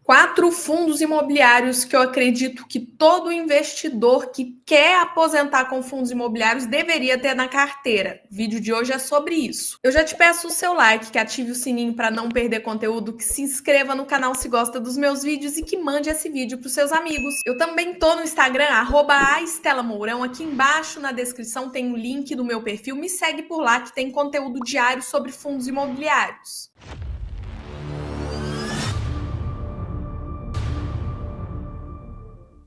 4 fundos imobiliários que eu acredito que todo investidor que quer aposentar com fundos imobiliários deveria ter na carteira. O vídeo de hoje é sobre isso. Eu já te peço o seu like, que ative o sininho para não perder conteúdo, que se inscreva no canal se gosta dos meus vídeos e que mande esse vídeo para os seus amigos. Eu também tô no Instagram, @aestelamourão. Aqui embaixo na descrição tem o link do meu perfil. Me segue por lá que tem conteúdo diário sobre fundos imobiliários.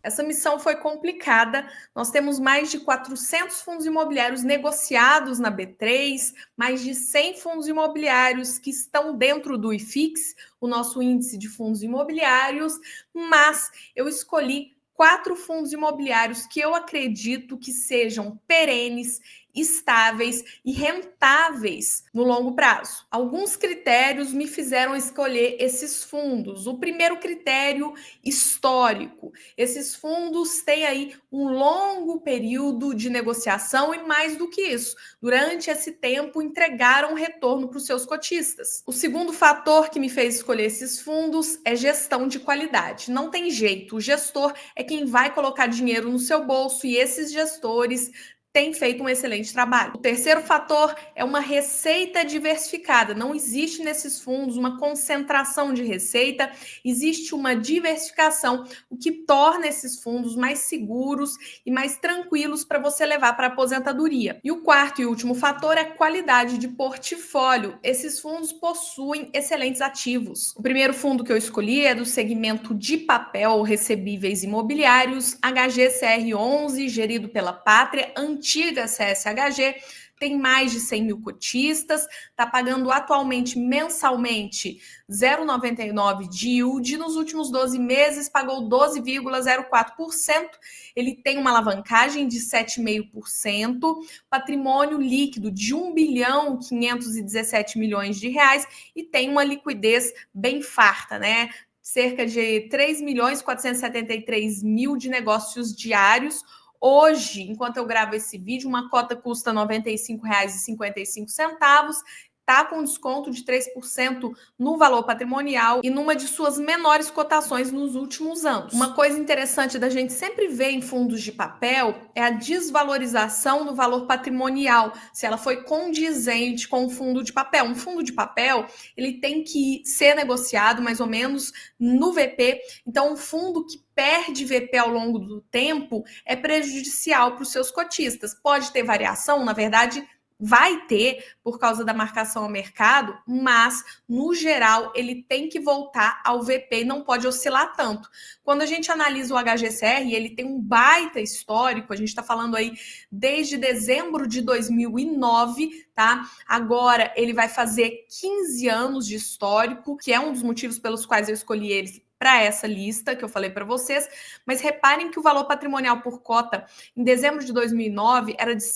Essa missão foi complicada. Nós temos mais de 400 fundos imobiliários negociados na B3, mais de 100 fundos imobiliários que estão dentro do IFIX, o nosso índice de fundos imobiliários, mas eu escolhi 4 fundos imobiliários que eu acredito que sejam perenes, estáveis e rentáveis no longo prazo. Alguns critérios me fizeram escolher esses fundos. O primeiro critério, histórico. Esses fundos têm aí um longo período de negociação e, mais do que isso, durante esse tempo entregaram retorno para os seus cotistas. O segundo fator que me fez escolher esses fundos é gestão de qualidade. Não tem jeito, o gestor é quem vai colocar dinheiro no seu bolso e esses gestores tem feito um excelente trabalho. O terceiro fator é uma receita diversificada. Não existe nesses fundos uma concentração de receita, existe uma diversificação, o que torna esses fundos mais seguros e mais tranquilos para você levar para a aposentadoria. E o quarto e último fator é qualidade de portfólio. Esses fundos possuem excelentes ativos. O primeiro fundo que eu escolhi é do segmento de papel recebíveis imobiliários, HGCR11, gerido pela Pátria, antiga CSHG, tem mais de 100 mil cotistas, está pagando atualmente mensalmente 0,99 de yield, nos últimos 12 meses pagou 12,04%, ele tem uma alavancagem de 7,5%, patrimônio líquido de 1 bilhão 517 milhões de reais e tem uma liquidez bem farta, né? Cerca de 3 milhões 473 mil de negócios diários. Hoje, enquanto eu gravo esse vídeo, uma cota custa R$ 95,55, está com desconto de 3% no valor patrimonial e numa de suas menores cotações nos últimos anos. Uma coisa interessante da gente sempre ver em fundos de papel é a desvalorização do valor patrimonial, se ela foi condizente com o fundo de papel. Um fundo de papel, ele tem que ser negociado mais ou menos no VP, então um fundo que perde VP ao longo do tempo é prejudicial para os seus cotistas. Pode ter variação, na verdade, vai ter por causa da marcação ao mercado, mas no geral ele tem que voltar ao VP e não pode oscilar tanto. Quando a gente analisa o HGCR, ele tem um baita histórico, a gente está falando aí desde dezembro de 2009, tá? Agora ele vai fazer 15 anos de histórico, que é um dos motivos pelos quais eu escolhi ele para essa lista que eu falei para vocês, mas reparem que o valor patrimonial por cota em dezembro de 2009 era de R$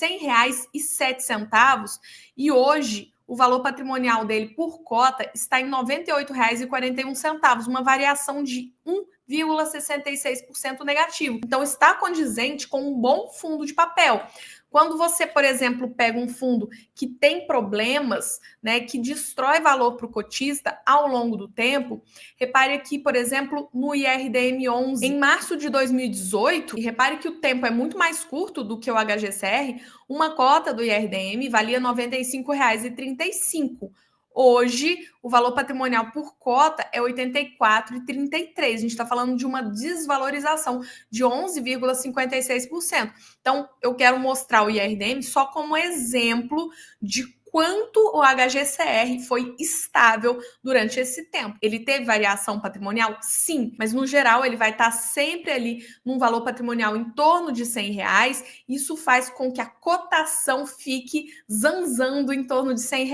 100,07 e hoje o valor patrimonial dele por cota está em R$ 98,41, uma variação de 1,66% negativo. Então está condizente com um bom fundo de papel. Quando você, por exemplo, pega um fundo que tem problemas, né, que destrói valor para o cotista ao longo do tempo, repare aqui, por exemplo, no IRDM11, em março de 2018, e repare que o tempo é muito mais curto do que o HGCR, uma cota do IRDM valia R$ 95,35. Hoje, o valor patrimonial por cota é R$ 84,33. A gente está falando de uma desvalorização de 11,56%. Então, eu quero mostrar o IRDM só como exemplo de quanto o HGCR foi estável durante esse tempo. Ele teve variação patrimonial? Sim, mas no geral ele vai estar sempre ali num valor patrimonial em torno de R$ 100. Isso faz com que a cotação fique zanzando em torno de R$ 100,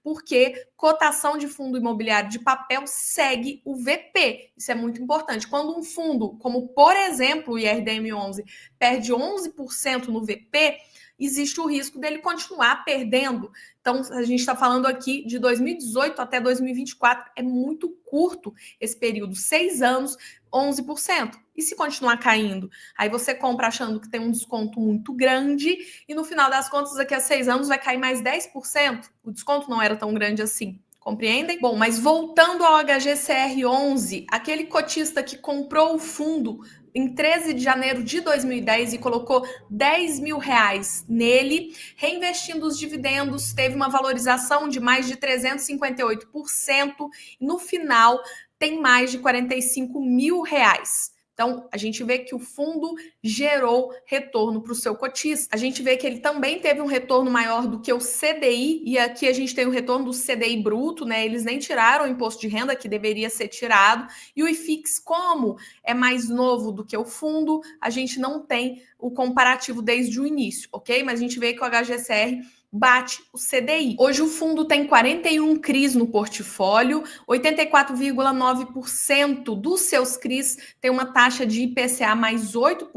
porque cotação de fundo imobiliário de papel segue o VP. Isso é muito importante. Quando um fundo, como por exemplo o IRDM11, perde 11% no VP, existe o risco dele continuar perdendo. Então, a gente está falando aqui de 2018 até 2024, é muito curto esse período, 6 anos, 11%. E se continuar caindo? Aí você compra achando que tem um desconto muito grande e no final das contas, daqui a 6 anos vai cair mais 10%. O desconto não era tão grande assim. Compreendem? Bom, mas voltando ao HGCR11, aquele cotista que comprou o fundo em 13 de janeiro de 2010 e colocou R$ 10.000 nele, reinvestindo os dividendos, teve uma valorização de mais de 358%, e no final tem mais de R$ 45.000. Então, a gente vê que o fundo gerou retorno para o seu cotista. A gente vê que ele também teve um retorno maior do que o CDI, e aqui a gente tem o retorno do CDI bruto, né? Eles nem tiraram o imposto de renda, que deveria ser tirado. E o IFIX, como é mais novo do que o fundo, a gente não tem o comparativo desde o início, ok? Mas a gente vê que o HGCR bate o CDI. Hoje o fundo tem 41 CRIs no portfólio, 84,9% dos seus CRIs tem uma taxa de IPCA mais 8%,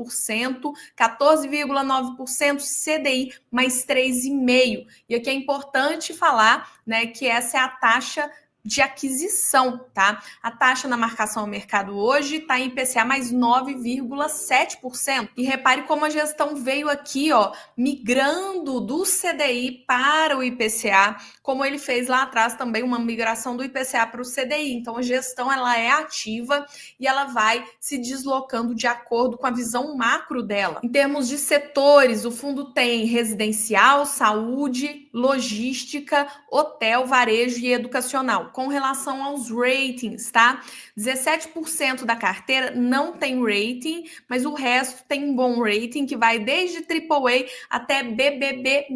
14,9% CDI mais 3,5%. E aqui é importante falar, né, que essa é a taxa de aquisição, tá? A taxa na marcação ao mercado hoje está em IPCA mais 9,7%. E repare como a gestão veio aqui, ó, migrando do CDI para o IPCA, como ele fez lá atrás também uma migração do IPCA para o CDI. Então a gestão ela é ativa e ela vai se deslocando de acordo com a visão macro dela. Em termos de setores, o fundo tem residencial, saúde, logística, hotel, varejo e educacional. Com relação aos ratings, tá? 17% da carteira não tem rating, mas o resto tem um bom rating, que vai desde AAA até BBB-.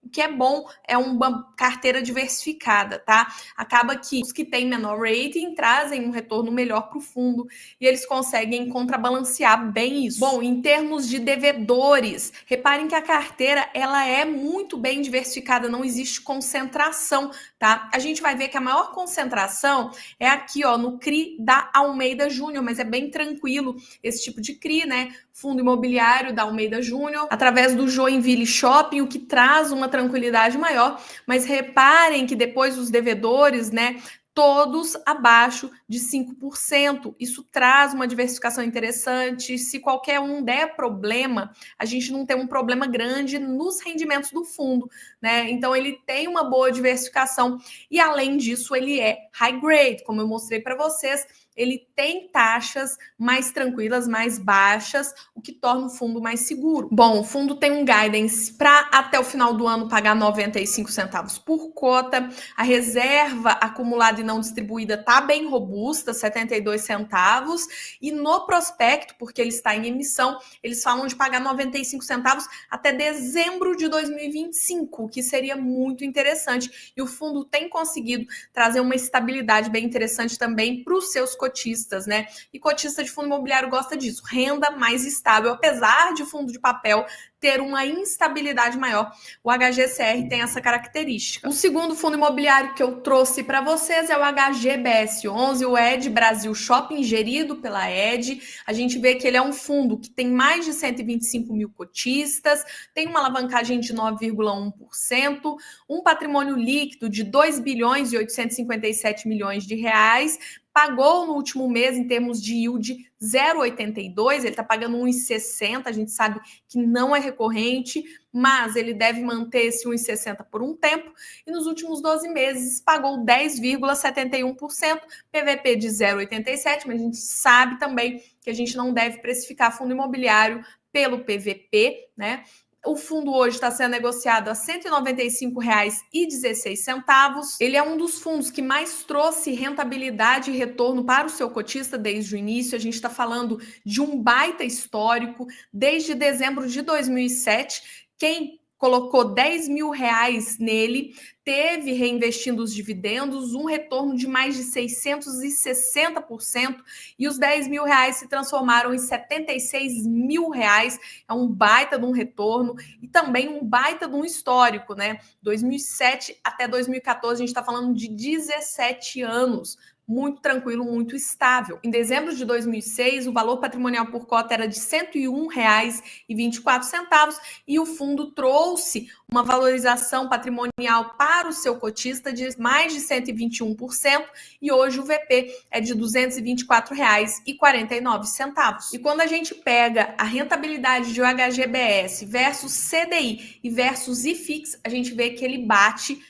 O que é bom é uma carteira diversificada, tá? Acaba que os que têm menor rating trazem um retorno melhor para o fundo e eles conseguem contrabalancear bem isso. Bom, em termos de devedores, reparem que a carteira ela é muito bem diversificada, não existe concentração, tá? A gente vai ver que a maior concentração é aqui, ó, no CRI da Almeida Júnior, mas é bem tranquilo esse tipo de CRI, né? Fundo imobiliário da Almeida Júnior, através do Joinville Shopping, o que traz uma tranquilidade maior, mas reparem que depois os devedores, né, todos abaixo de 5%. Isso traz uma diversificação interessante. Se qualquer um der problema, a gente não tem um problema grande nos rendimentos do fundo, né? Então ele tem uma boa diversificação e além disso ele é high grade, como eu mostrei para vocês. Ele tem taxas mais tranquilas, mais baixas, o que torna o fundo mais seguro. Bom, o fundo tem um guidance para até o final do ano pagar 95 centavos por cota. A reserva acumulada e não distribuída está bem robusta, 72 centavos. E no prospecto, porque ele está em emissão, eles falam de pagar 95 centavos até dezembro de 2025, o que seria muito interessante. E o fundo tem conseguido trazer uma estabilidade bem interessante também para os seus cotistas, né? E cotista de fundo imobiliário gosta disso, renda mais estável, apesar de fundo de papel ter uma instabilidade maior. O HGCR tem essa característica. O segundo fundo imobiliário que eu trouxe para vocês é o HGBS11, o Ed Brasil Shopping, gerido pela Ed. A gente vê que ele é um fundo que tem mais de 125 mil cotistas, tem uma alavancagem de 9,1%, um patrimônio líquido de 2 bilhões e 857 milhões de reais, pagou no último mês, em termos de yield, 0,82, ele está pagando 1,60, a gente sabe que não é recorrente, mas ele deve manter esse 1,60 por um tempo, e nos últimos 12 meses pagou 10,71%, PVP de 0,87, mas a gente sabe também que a gente não deve precificar fundo imobiliário pelo PVP, né? O fundo hoje está sendo negociado a R$ 195,16. Ele é um dos fundos que mais trouxe rentabilidade e retorno para o seu cotista desde o início. A gente está falando de um baita histórico. Desde dezembro de 2007, quem colocou R$ 10.000 nele, teve, reinvestindo os dividendos, um retorno de mais de 660%, e os R$ 10.000 se transformaram em R$ 76.000. É um baita de um retorno e também um baita de um histórico, né? 2007 até 2014, a gente está falando de 17 anos. Muito tranquilo, muito estável. Em dezembro de 2006, o valor patrimonial por cota era de R$ 101,24 e o fundo trouxe uma valorização patrimonial para o seu cotista de mais de 121%, e hoje o VP é de R$ 224,49. E quando a gente pega a rentabilidade de HGBS versus CDI e versus IFIX, a gente vê que ele bate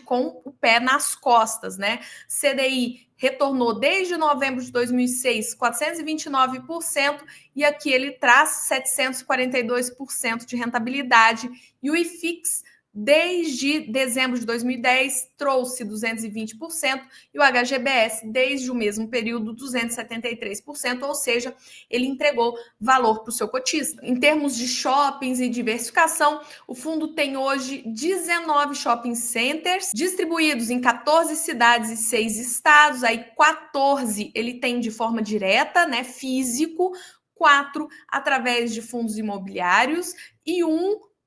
com o pé nas costas, né? CDI retornou desde novembro de 2006 429%, e aqui ele traz 742% de rentabilidade, e o IFIX desde dezembro de 2010 trouxe 220%, e o HGBS desde o mesmo período 273%, ou seja, ele entregou valor para o seu cotista. Em termos de shoppings e diversificação, o fundo tem hoje 19 shopping centers distribuídos em 14 cidades e 6 estados, aí 14 ele tem de forma direta, né, físico, 4 através de fundos imobiliários e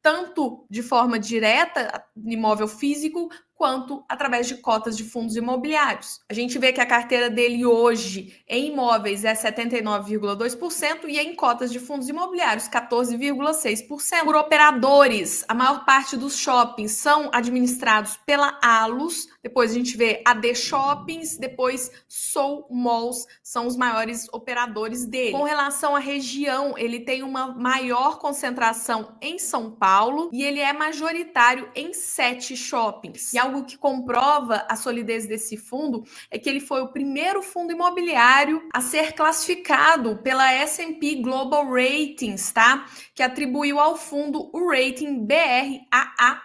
tanto de forma direta, imóvel físico, quanto através de cotas de fundos imobiliários. A gente vê que a carteira dele hoje em imóveis é 79,2% e em cotas de fundos imobiliários 14,6%. Por operadores, a maior parte dos shoppings são administrados pela Alus, depois a gente vê AD Shoppings, depois Soul Malls, são os maiores operadores dele. Com relação à região, ele tem uma maior concentração em São Paulo e ele é majoritário em 7 shoppings. E algo que comprova a solidez desse fundo é que ele foi o primeiro fundo imobiliário a ser classificado pela S&P Global Ratings, tá? Que atribuiu ao fundo o rating BRAA+,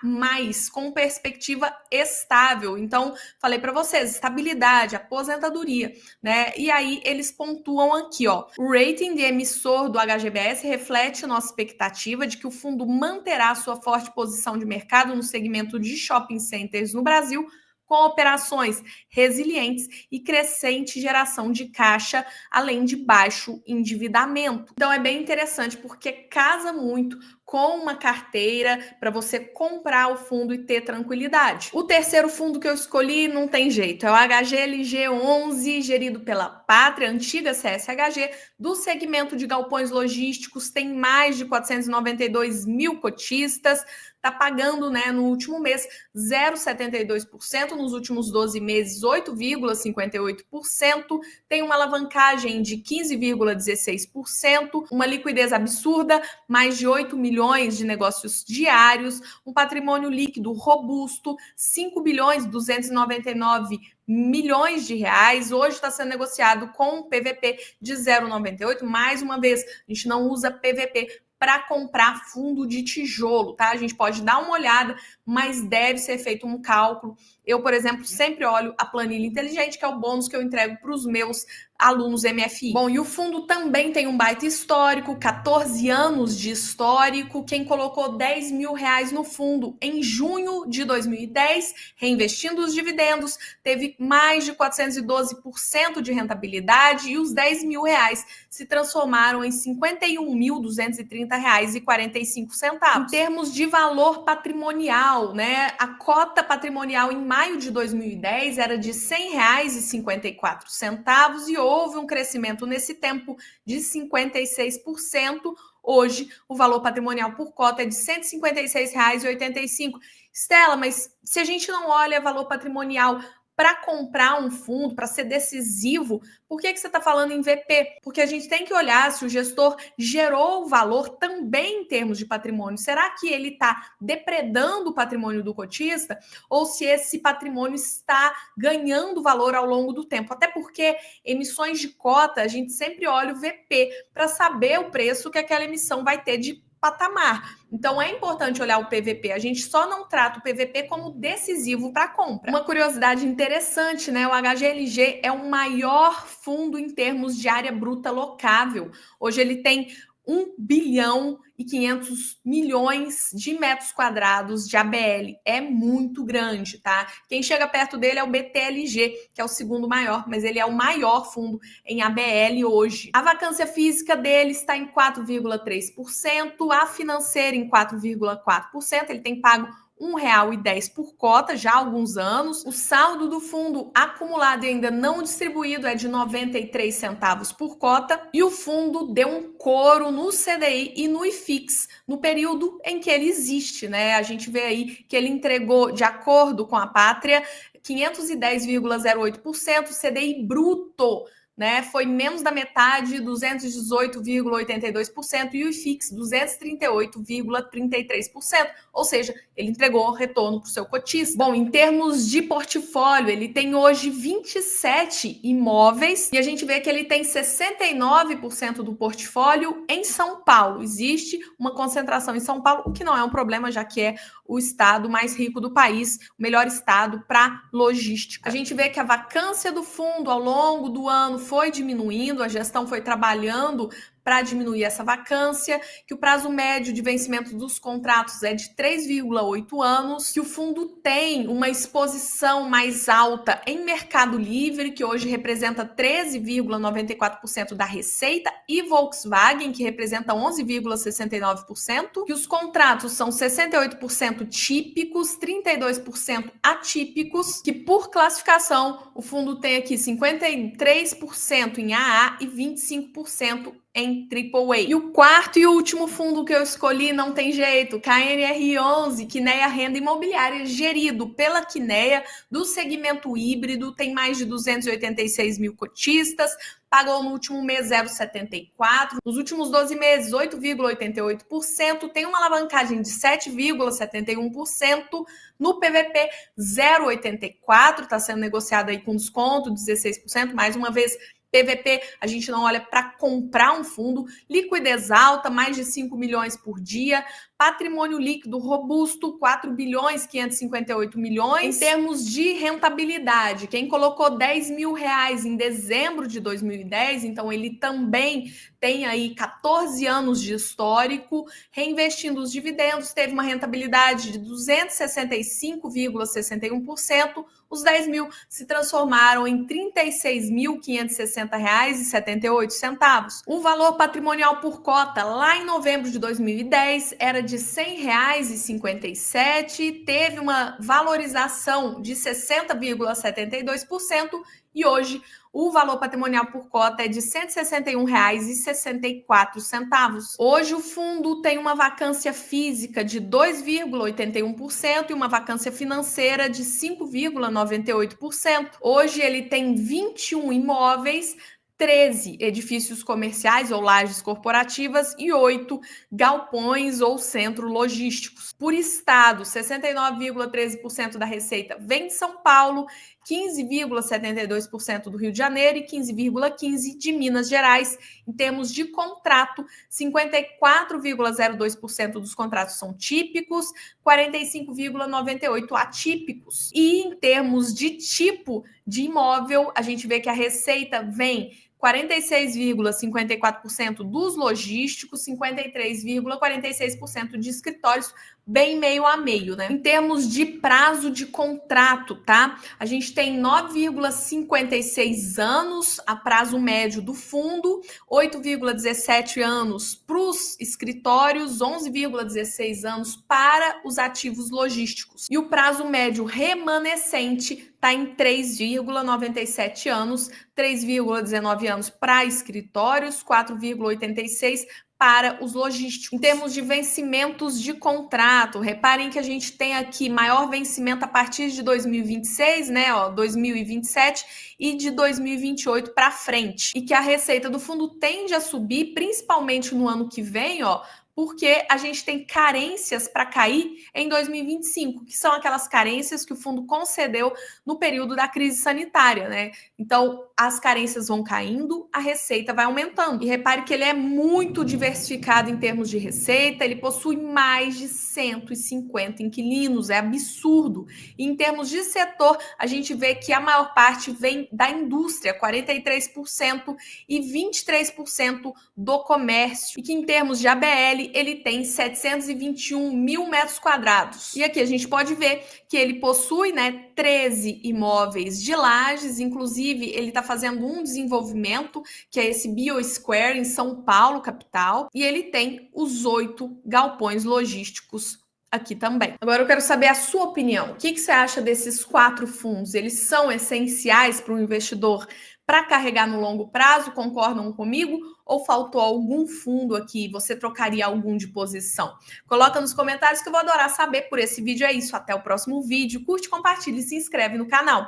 com perspectiva estável. Então, falei para vocês, estabilidade, aposentadoria, né? E aí eles pontuam aqui, ó. O rating de emissor do HGBS reflete nossa expectativa de que o fundo manterá sua forte posição de mercado no segmento de shopping centers no Brasil, com operações resilientes e crescente geração de caixa, além de baixo endividamento. Então é bem interessante porque casa muito com uma carteira para você comprar o fundo e ter tranquilidade. O terceiro fundo que eu escolhi não tem jeito, é o HGLG11, gerido pela Pátria, antiga CSHG, do segmento de galpões logísticos, tem mais de 492 mil cotistas, está pagando, né, no último mês 0,72%, nos últimos 12 meses 8,58%, tem uma alavancagem de 15,16%, uma liquidez absurda, mais de 8 milhões de negócios diários, um patrimônio líquido robusto, 5 bilhões 299 milhões de reais, hoje está sendo negociado com um PVP de 0,98, mais uma vez, a gente não usa PVP para comprar fundo de tijolo, tá? A gente pode dar uma olhada, mas deve ser feito um cálculo. Eu, por exemplo, sempre olho a planilha inteligente, que é o bônus que eu entrego para os meus alunos MFI. Bom, e o fundo também tem um baita histórico, 14 anos de histórico. Quem colocou 10 mil reais no fundo em junho de 2010, reinvestindo os dividendos, teve mais de 412% de rentabilidade e os 10 mil reais se transformaram em R$ 51.230,45. Em termos de valor patrimonial, né? A cota patrimonial em maio de 2010 era de R$ 100,54 e houve um crescimento nesse tempo de 56%. Hoje, o valor patrimonial por cota é de R$ 156,85. Estela, mas se a gente não olha valor patrimonial para comprar um fundo, para ser decisivo, por que você está falando em VP? Porque a gente tem que olhar se o gestor gerou valor também em termos de patrimônio. Será que ele está depredando o patrimônio do cotista ou se esse patrimônio está ganhando valor ao longo do tempo? Até porque emissões de cota, a gente sempre olha o VP para saber o preço que aquela emissão vai ter de patamar. Então é importante olhar o PVP. A gente só não trata o PVP como decisivo para a compra. Uma curiosidade interessante, né? O HGLG é o maior fundo em termos de área bruta locável. Hoje ele tem 1 bilhão e 500 milhões de metros quadrados de ABL. É muito grande, tá? Quem chega perto dele é o BTLG, que é o segundo maior, mas ele é o maior fundo em ABL hoje. A vacância física dele está em 4,3%, a financeira em 4,4%. Ele tem pago R$1,10 por cota já há alguns anos. O saldo do fundo acumulado e ainda não distribuído é de 93 centavos por cota. E o fundo deu um coro no CDI e no IFIX no período em que ele existe, né? A gente vê aí que ele entregou, de acordo com a Pátria, 510,08%, CDI bruto, né? Foi menos da metade, 218,82%, e o IFIX 238,33%, ou seja, ele entregou retorno para o seu cotista. Bom, em termos de portfólio, ele tem hoje 27 imóveis e a gente vê que ele tem 69% do portfólio em São Paulo. Existe uma concentração em São Paulo, o que não é um problema, já que é o estado mais rico do país, o melhor estado para logística. A gente vê que a vacância do fundo ao longo do ano foi diminuindo, a gestão foi trabalhando para diminuir essa vacância, que o prazo médio de vencimento dos contratos é de 3,8 anos, que o fundo tem uma exposição mais alta em Mercado Livre, que hoje representa 13,94% da receita, e Volkswagen, que representa 11,69%, que os contratos são 68% típicos, 32% atípicos, que por classificação o fundo tem aqui 53% em AA e 25% em AAA. E o quarto e último fundo que eu escolhi, não tem jeito, KNR11, Quineia Renda Imobiliária, gerido pela Quineia, do segmento híbrido, tem mais de 286 mil cotistas, pagou no último mês 0,74%, nos últimos 12 meses 8,88%, tem uma alavancagem de 7,71%, no PVP 0,84%, está sendo negociado aí com desconto, 16%, mais uma vez, PVP, a gente não olha para comprar um fundo, liquidez alta, mais de 5 milhões por dia, patrimônio líquido robusto, 4 bilhões 558 milhões. Em termos de rentabilidade, quem colocou 10 mil reais em dezembro de 2010, então ele também tem aí 14 anos de histórico, reinvestindo os dividendos, teve uma rentabilidade de 265,61%, os 10 mil se transformaram em R$ 36.560,78. O valor patrimonial por cota, lá em novembro de 2010, era de R$ 100,57, teve uma valorização de 60,72%, e hoje o valor patrimonial por cota é de R$ 161,64. Hoje o fundo tem uma vacância física de 2,81% e uma vacância financeira de 5,98%. Hoje ele tem 21 imóveis, 13 edifícios comerciais ou lajes corporativas e 8 galpões ou centros logísticos. Por estado, 69,13% da receita vem de São Paulo, 15,72% do Rio de Janeiro e 15,15% de Minas Gerais. Em termos de contrato, 54,02% dos contratos são típicos, 45,98% atípicos. E em termos de tipo de imóvel, a gente vê que a receita vem 46,54% dos logísticos, 53,46% de escritórios, bem meio a meio, né? Em termos de prazo de contrato, tá? A gente tem 9,56 anos a prazo médio do fundo, 8,17 anos para os escritórios, 11,16 anos para os ativos logísticos. E o prazo médio remanescente está em 3,97 anos, 3,19 anos para escritórios, 4,86 para os logísticos. Em termos de vencimentos de contrato, reparem que a gente tem aqui maior vencimento a partir de 2026, né, 2027 e de 2028 para frente. E que a receita do fundo tende a subir, principalmente no ano que vem, porque a gente tem carências para cair em 2025, que são aquelas carências que o fundo concedeu no período da crise sanitária, né? Então, as carências vão caindo, a receita vai aumentando. E repare que ele é muito diversificado em termos de receita, ele possui mais de 150 inquilinos, é absurdo. E em termos de setor, a gente vê que a maior parte vem da indústria, 43%, e 23% do comércio. E que em termos de ABL, ele tem 721 mil metros quadrados. E aqui a gente pode ver que ele possui, 13 imóveis de lajes, inclusive ele está fazendo um desenvolvimento, que é esse BioSquare em São Paulo, capital, e ele tem os 8 galpões logísticos aqui também. Agora eu quero saber a sua opinião. O que você acha desses 4 fundos? Eles são essenciais para o investidor para carregar no longo prazo? Concordam comigo? Ou faltou algum fundo aqui? Você trocaria algum de posição? Coloca nos comentários que eu vou adorar saber. Por esse vídeo é isso. Até o próximo vídeo. Curte, compartilha e se inscreve no canal.